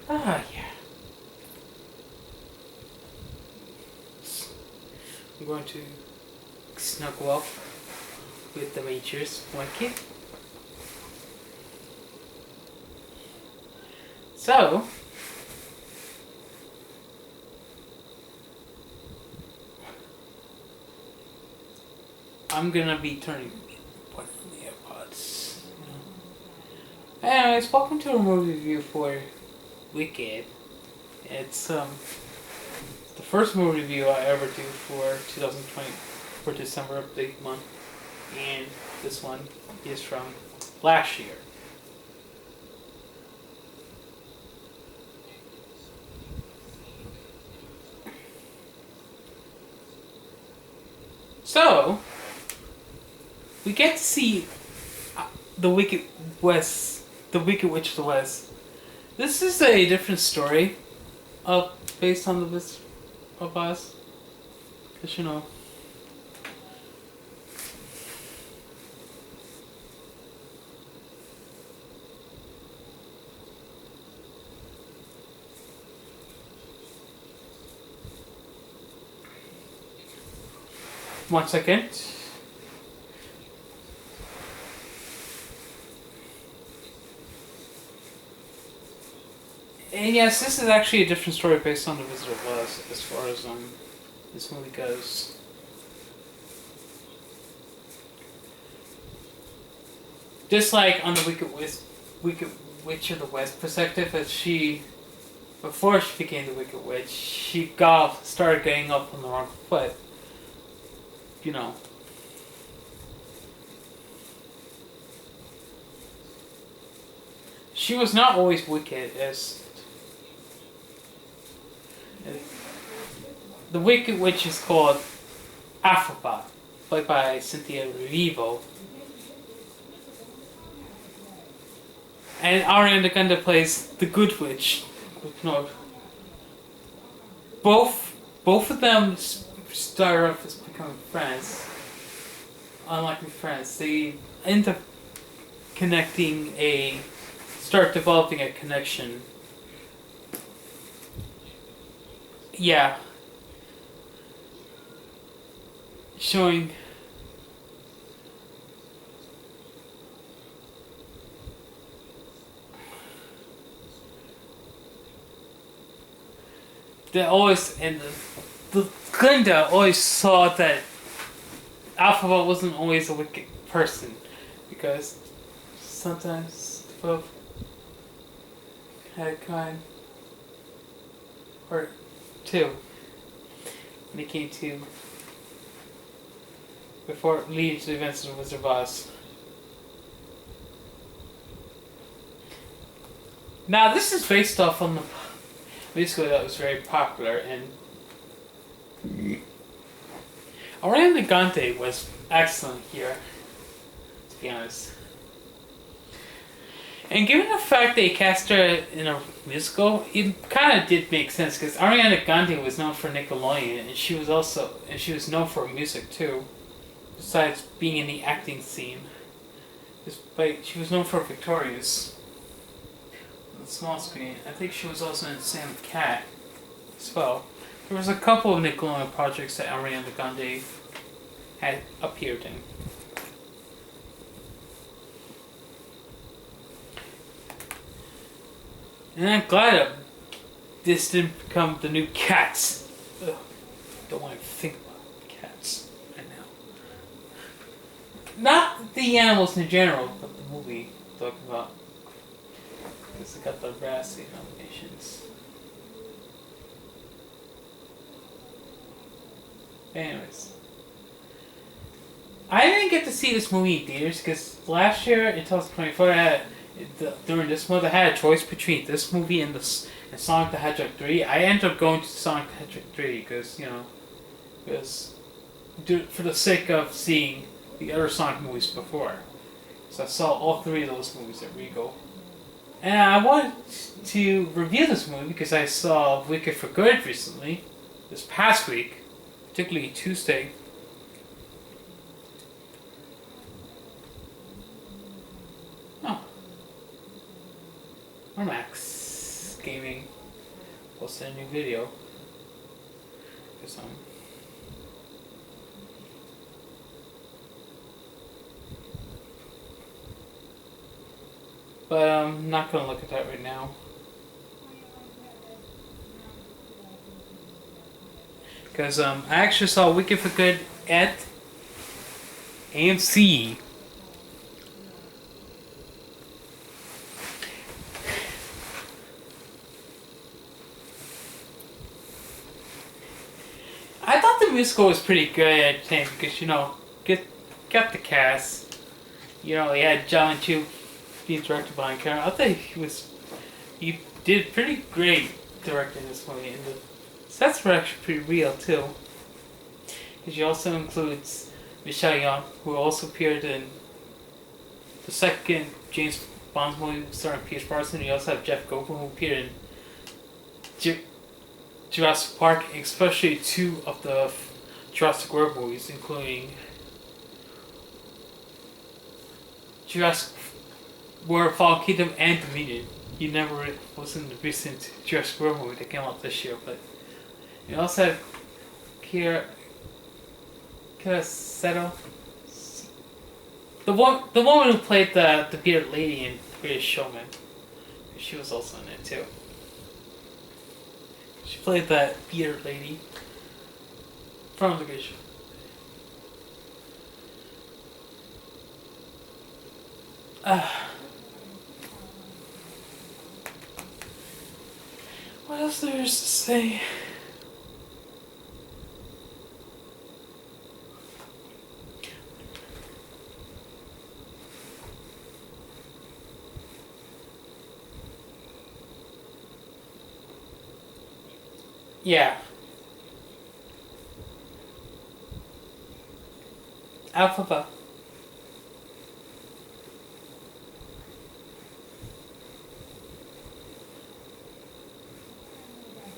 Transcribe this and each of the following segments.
Ah, yeah. I'm going to snuggle up with the Major's blanket. So, I'm gonna be turning one of the AirPods. Anyways, welcome to a movie review for Wicked. It's the first movie review I ever do for 2020 for December of the month, and this one is from last year. So we get to see the Wicked West, the Wicked Witch of the West. This is a different story, based on the Wizard of Oz, because one second. And yes, this is actually a different story based on the Wizard of Oz as far as this movie goes. Just like on the Wicked Witch of the West perspective, as before she became the Wicked Witch, she started getting up on the wrong foot. You know. She was not always wicked, as the Wicked Witch is called Afropa, played by Cynthia Erivo. And Ariana Grande plays the Good Witch. No, both of them start off as becoming friends. Unlikely friends, they end up start developing a connection. Yeah. Showing they always and the Glinda always saw that Alphabet wasn't always a wicked person, because sometimes both had a kind or two when it came to before leading to the events of the Wizard of Oz. Now this is based off on the musical that was very popular, and Ariana Grande was excellent here, to be honest. And given the fact they cast her in a musical, it kind of did make sense, because Ariana Grande was known for Nickelodeon, and she was known for music too, besides being in the acting scene. She was known for Victorious on the small screen. I think she was also in Sam Cat as well. There was a couple of Nickelodeon projects that Ariana Grande had appeared in. And I'm glad that this didn't become the new Cats. Ugh, don't want to think about Cats right now. Not the animals in general, but the movie I'm talking about. Because it got the Razzie nominations. Anyways. I didn't get to see this movie in theaters because last year in 2024, during this month, I had a choice between this movie and Sonic the Hedgehog 3. I ended up going to Sonic the Hedgehog 3 because for the sake of seeing the other Sonic movies before. So I saw all three of those movies at Regal. And I wanted to review this movie because I saw Wicked for Good recently, this past week, particularly Tuesday. Oh. Or Max. Gaming posted a new video. 'Cause, but I'm not gonna look at that right now. Because I actually saw Wicked for Good at AMC. I thought the musical was pretty good at the time because, got the cast. You had John Chu being directed by Karen. I thought he did pretty great directing this movie, and the sets were actually pretty real too. Because she also includes Michelle Yeoh, who also appeared in the second James Bond movie starring Pierce Brosnan. You also have Jeff Goldblum, who appeared in Jurassic Park, especially 2 of the Jurassic World movies, including Jurassic World Fallen Kingdom and Dominion. He never was in the recent Jurassic World movie that came out this year, but you also have Kira Settle, the woman who played the bearded lady in The Greatest Showman. She was also in it too. She played that bearded lady from The Greatest Showman. What else there is to say? Yeah. Alphabet.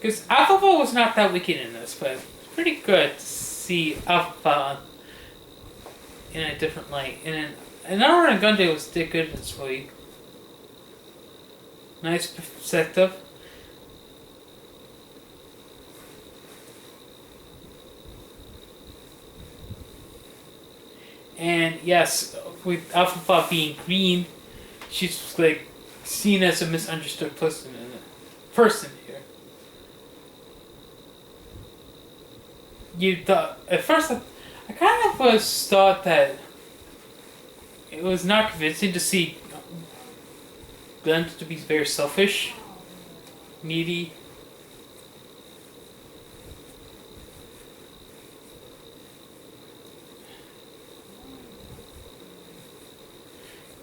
Because Alphabet was not that wicked in this, but it's pretty good to see Alphabet in a different light. And Another one Gunday was did good in this movie. Nice perspective. And yes, with Alphabet being green, she's like seen as a misunderstood person here. At first I kind of thought that it was not convincing to see Glenn to be very selfish, needy.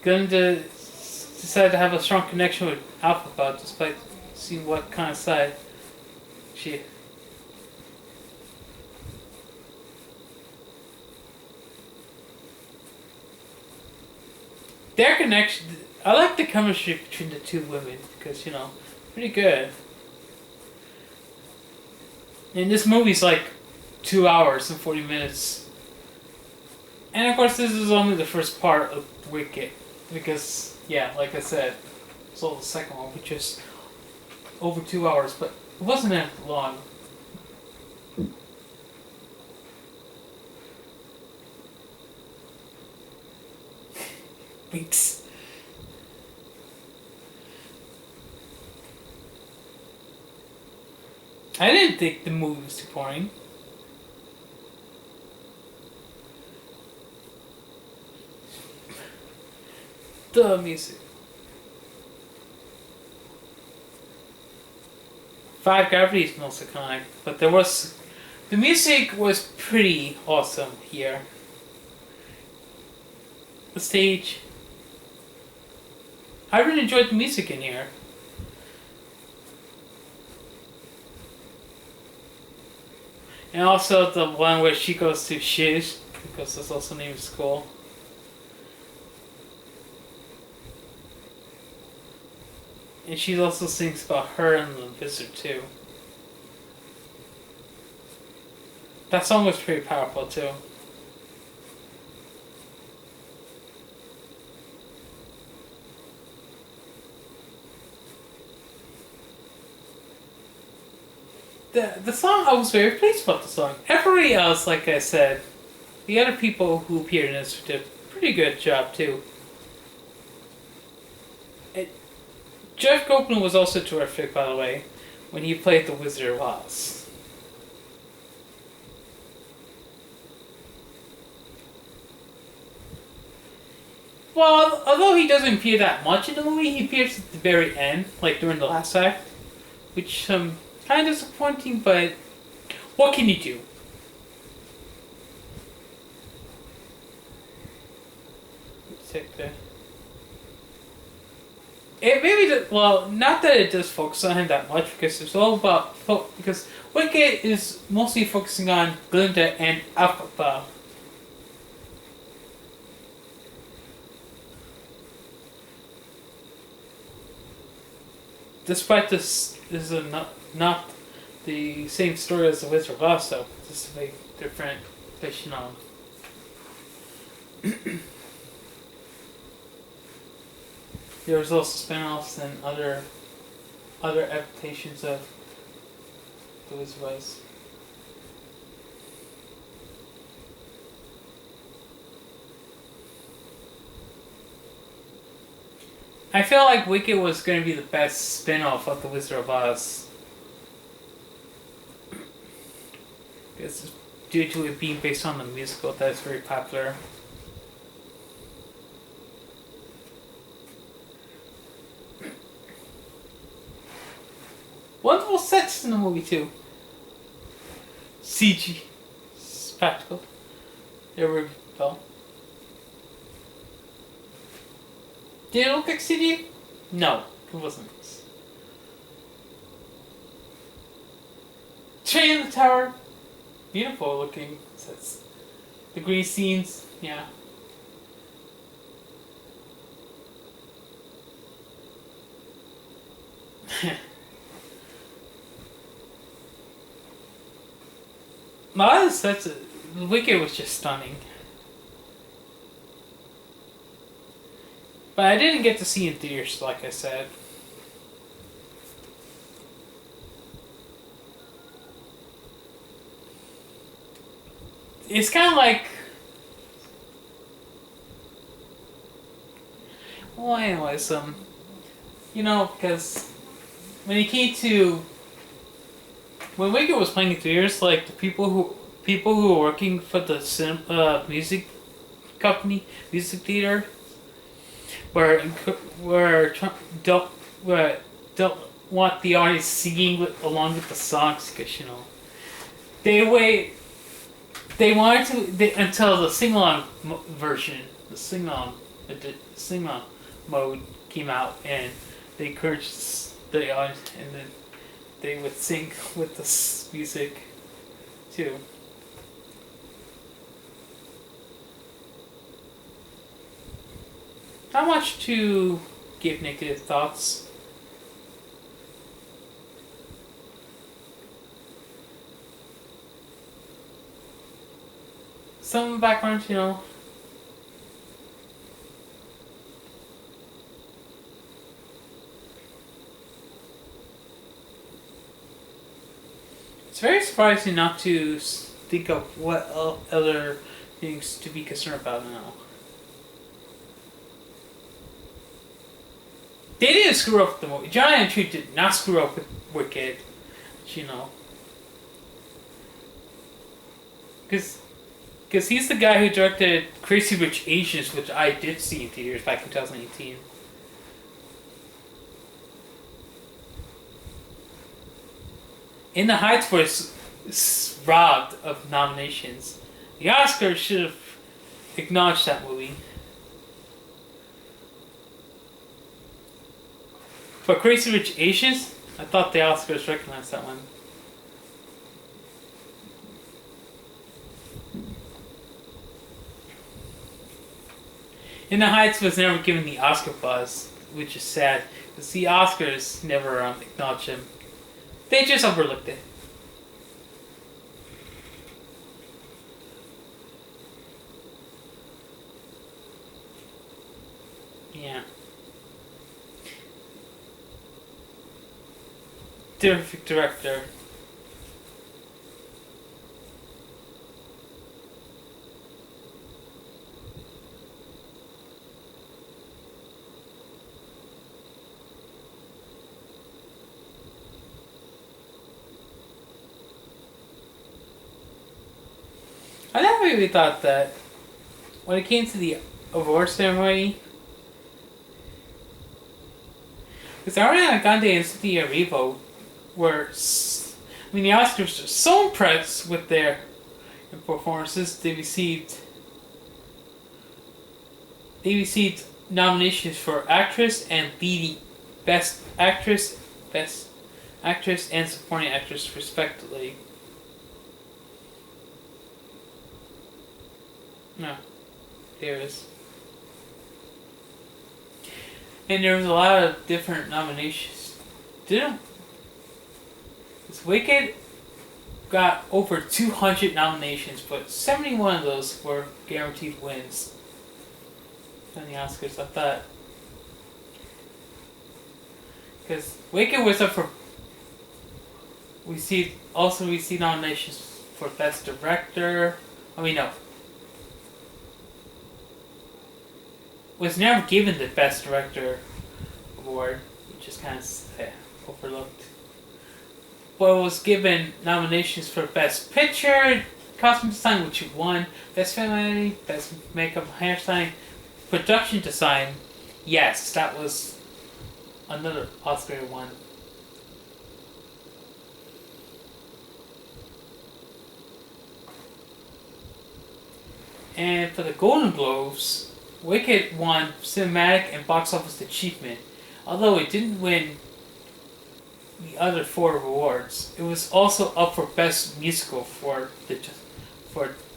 Glenn decided to have a strong connection with Alphabet despite seeing what kind of side she. Their connection, I like the chemistry between the 2 women because, pretty good. And this movie's like 2 hours and 40 minutes. And of course, this is only the first part of Wicked. Because, yeah, like I said, it's all the second one, which is over 2 hours, but it wasn't that long. Weeks. I didn't think the movie was too boring. The music. Five Gravity is most iconic, but the music was pretty awesome here. The stage. I really enjoyed the music in here. And also the one where she goes to Shiz, because that's also named school. And she also sings about her and the Wizard too. That song was pretty powerful too. the song, I was very pleased about the song. Everybody else, like I said, the other people who appeared in this did a pretty good job too. It, Jeff Goldblum was also terrific, by the way, when he played the Wizard of Oz. Well, although he doesn't appear that much in the movie, he appears at the very end, like during the last act, which kind of disappointing, but what can you do? Check there. It maybe well, not that it does focus on him that much because it's all about because Wicked is mostly focusing on Glinda and Alphaba. Despite this is not the same story as the Wizard of Oz, though. This is a very different fiction on. There was also spin-offs and other adaptations of the Wizard of Oz. I feel like Wicked was going to be the best spin-off of the Wizard of Oz. Because due to it being based on the musical that is very popular. Wonderful sets in the movie too. CG. Spectacle. There were well. Did it look like CG? No, it wasn't. Train in the Tower. Beautiful looking sets. The green scenes, yeah. My sets, Wicked was just stunning. But I didn't get to see in theaters, like I said. It's kind of like... Well, anyways, you know, because when it came to... When Wicked was playing in theaters, like, the people who were working for the music company, music theater, don't want the audience singing along with the songs because they wanted to until the sing along version, the sing along mode came out, and they encouraged the audience, and then they would sing with the music too. Not much to give negative thoughts. Some background, It's very surprising not to think of what other things to be concerned about now. They didn't screw up the movie. John Antony did not screw up with Wicked, Because he's the guy who directed Crazy Rich Asians, which I did see in theaters back in 2018. In the Heights was robbed of nominations. The Oscars should have acknowledged that movie. For Crazy Rich Asians, I thought the Oscars recognized that one. In the Heights was never given the Oscar buzz, which is sad, because the Oscars never acknowledged him. They just overlooked it. Yeah. Terrific director. I never really thought that when it came to the award ceremony, because Ariana Grande and Cynthia Erivo were, the Oscars were so impressed with their performances. They received nominations for actress and leading best actress and supporting actress respectively. No, there is. And there was a lot of different nominations. Didn't Wicked got over 200 nominations, but 71 of those were guaranteed wins on the Oscars. I thought, because Wicked was up for, we received nominations for Best Director. No, was never given the Best Director award, which is kind of overlooked. But was given nominations for Best Picture, Costume Design, which it won, Best Film Editing, Best Makeup, Hairstyling, Production Design. Yes, that was another Oscar one. And for the Golden Globes, Wicked won Cinematic and Box Office Achievement. Although it didn't win the other 4 awards, it was also up for Best Musical for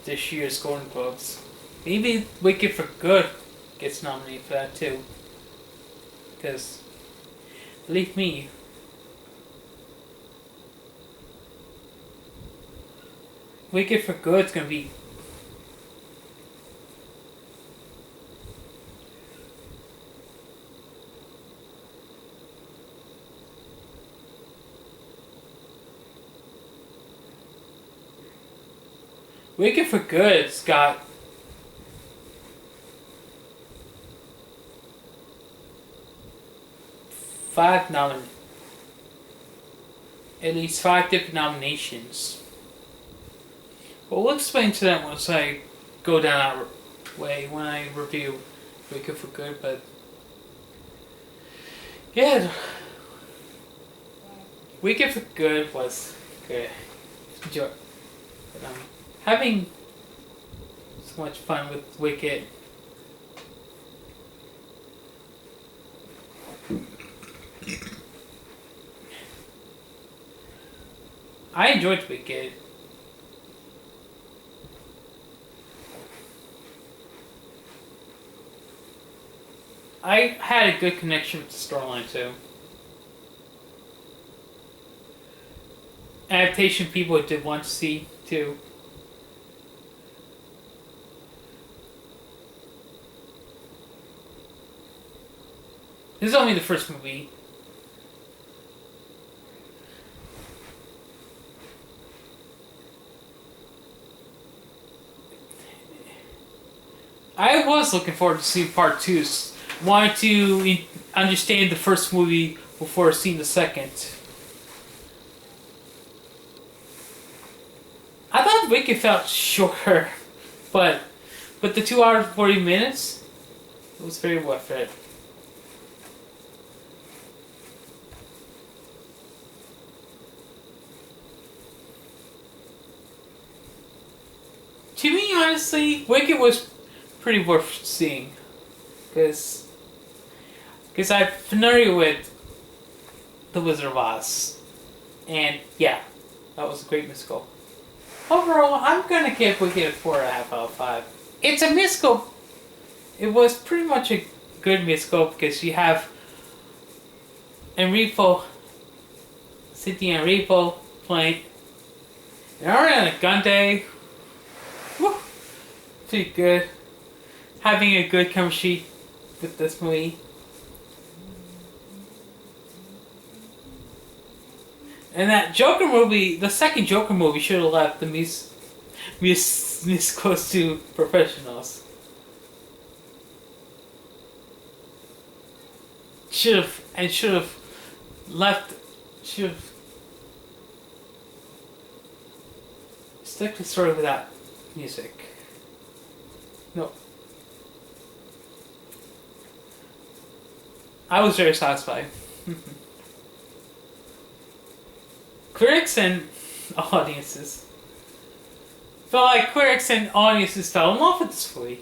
this year's Golden Globes. Maybe Wicked for Good gets nominated for that too. Because, believe me, Wicked for Good is going to be Wicked for Good's got at least 5 different nominations. But we'll explain to that once I go down our way when I review Wicked for Good. But yeah, Wicked for Good was good. Enjoy. But, having so much fun with Wicked. I enjoyed Wicked. I had a good connection with the storyline too. Adaptation people did want to see too. This is only the first movie. I was looking forward to seeing part 2. Wanted to understand the first movie before seeing the second. I thought Wicked felt shorter, but the 2 hours 40 minutes, it was very worth it. To me, honestly, Wicked was pretty worth seeing, because I'm familiar with The Wizard of Oz, and yeah, that was a great musical. Overall, I'm gonna give Wicked a 4.5 out of 5. It's a musical. It was pretty much a good musical because you have Cynthia Erivo playing, and Ariana Grande. Woo, pretty good. Having a good chemistry with this movie. And that Joker movie, the second Joker movie, should have left the musicals to professionals. Should have stuck to the story with that music. No. I was very satisfied. Critics and audiences. Felt like critics and audiences fell in love with this movie.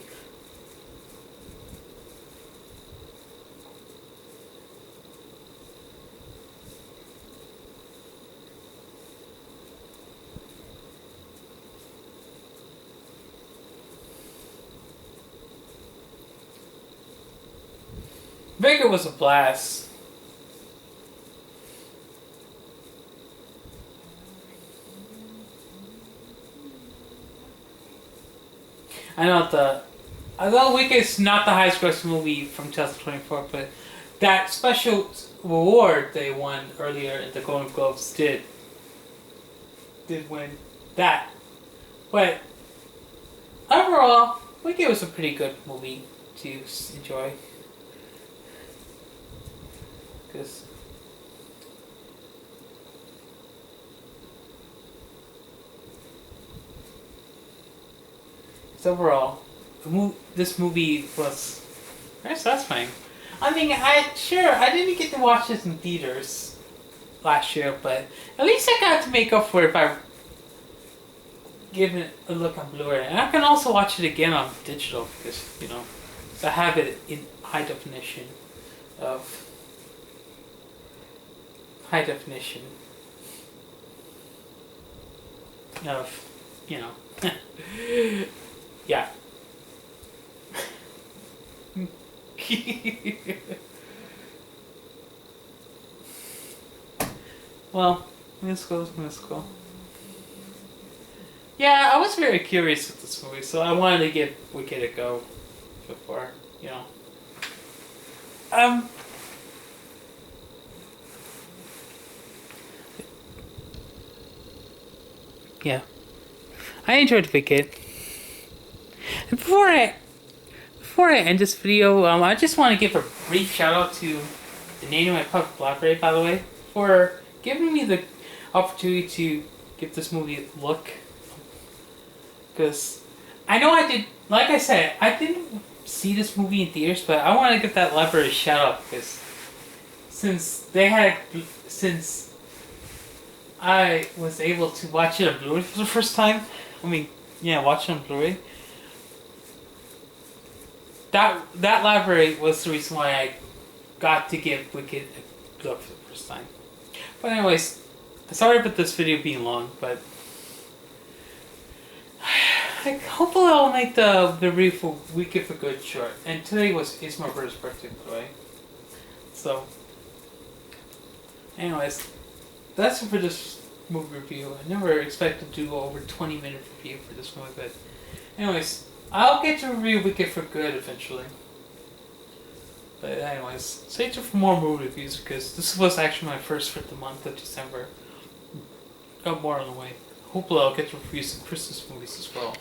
Vigor was a blast. I know Wicked is not the highest grossing movie from 2024, but that special award they won earlier at the Golden Globes did win that. But overall, Wicked was a pretty good movie to enjoy. Because overall, this movie was very satisfying. I mean, I didn't get to watch this in theaters last year, but at least I got to make up for it by giving it a look on Blu-ray, and I can also watch it again on digital because I have it in high definition of. High definition of, yeah. Well, musical. Yeah, I was very curious with this movie, so I wanted to give Wicked a go before, Yeah, I enjoyed Wicked. And before I end this video, I just want to give a brief shout out to the name of my public library, by the way, for giving me the opportunity to give this movie a look. Because I know I did, like I said, I didn't see this movie in theaters, but I want to give that library a shout out because since I was able to watch it on Blu-ray for the first time. Watch it on Blu-ray. That library was the reason why I got to give Wicked a look for the first time. But anyways, sorry about this video being long, but hopefully I'll make the review for Wicked for Good short. And today is my brother's birthday, by the way. So, anyways. That's it for this movie review. I never expected to do over 20-minute review for this movie, but anyways, I'll get to review Wicked for Good eventually. But anyways, stay tuned for more movie reviews because this was actually my first for the month of December. Got more on the way. Hopefully I'll get to review some Christmas movies as well.